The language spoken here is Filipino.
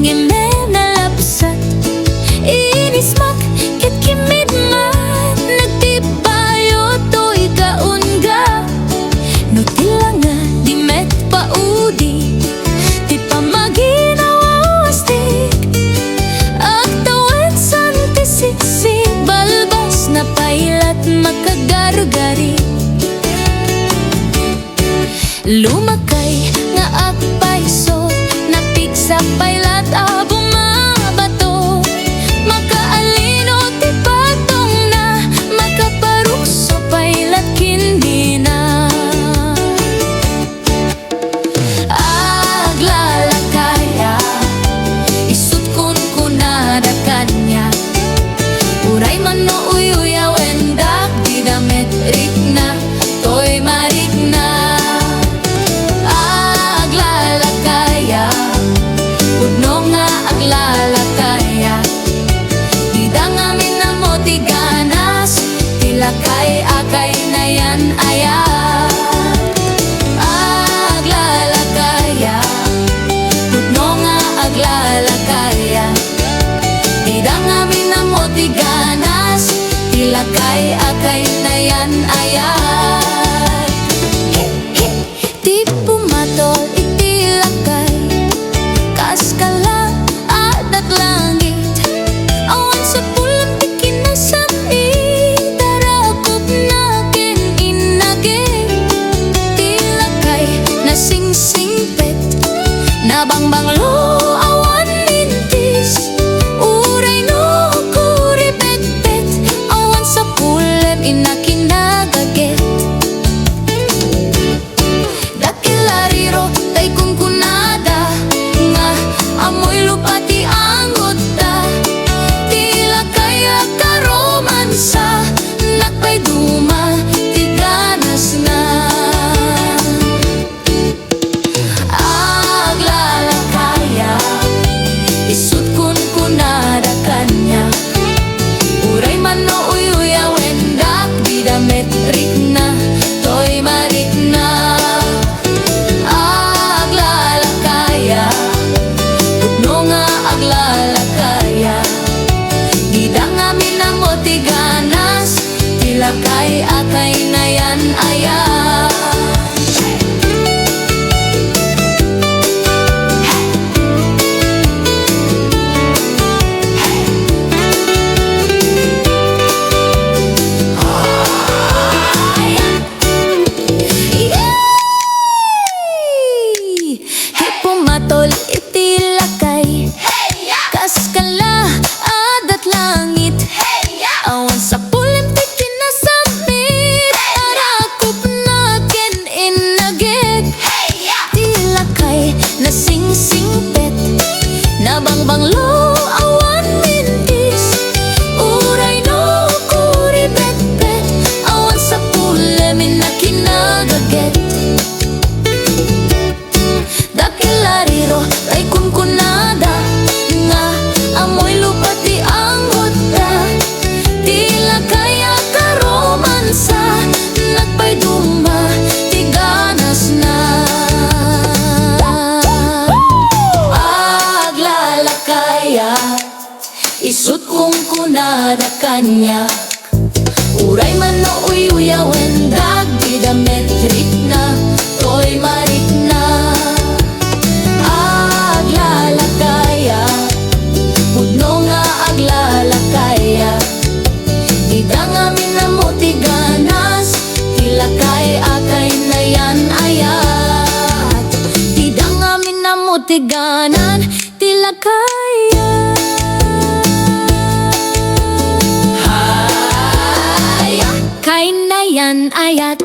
ngeme nalapsat inismak ket kimit man nagtipayo to'y kaunga no tilanga di met paudi ti pamaginawaastik agtawet santi siksi balbas na pailat makagarugari lumakay nga agpaiso napig sa pailat bumabato makaalino ti patong na makaparukso pailat kindi na aglalakaya isut kun kunada kanya uray man no uyuya wendak di damet rikna toy marikna Tilakay akay na yan ayat aglalakaya putno nga aglalakaya idang amin na mo tiganas tilakay akay na yan ayat di pumatol itilakay kaskala adat langit awan sa pulang tikin na sabi sing-singpet nabangbanglo awan mintis uray no kuripet-pet awan sa pulem inakinagaget dakilariro tay kunkunada nga amoy lupati anggot ta tila kaya karomansa nakpay duma tiganas na metrik na toy marik na aglalakaya putno nga aglalakaya gidang amin na mo tiganas tilakay akay na yan ayat matol itilakay kaskala adat langit awan sa pulim tikin na sabit arakop na ken inagit tilakay na sing-singpet nabangbanglo awan mintis uray no kuripet-pet awan sa pulim inakinagaget ay kunkunada nga amoy lupati anggot ta tila kaya karomansa nagpay duma tiganas na aglalakaya isut kung kunada kanya uray man no uyuya wendag di dametrik na toy marik na putno nga aglalakaya idang amin na mo tiganas tilakay akay na yan ayat idang amin na mo tiganan tilakaya kay na yan ayat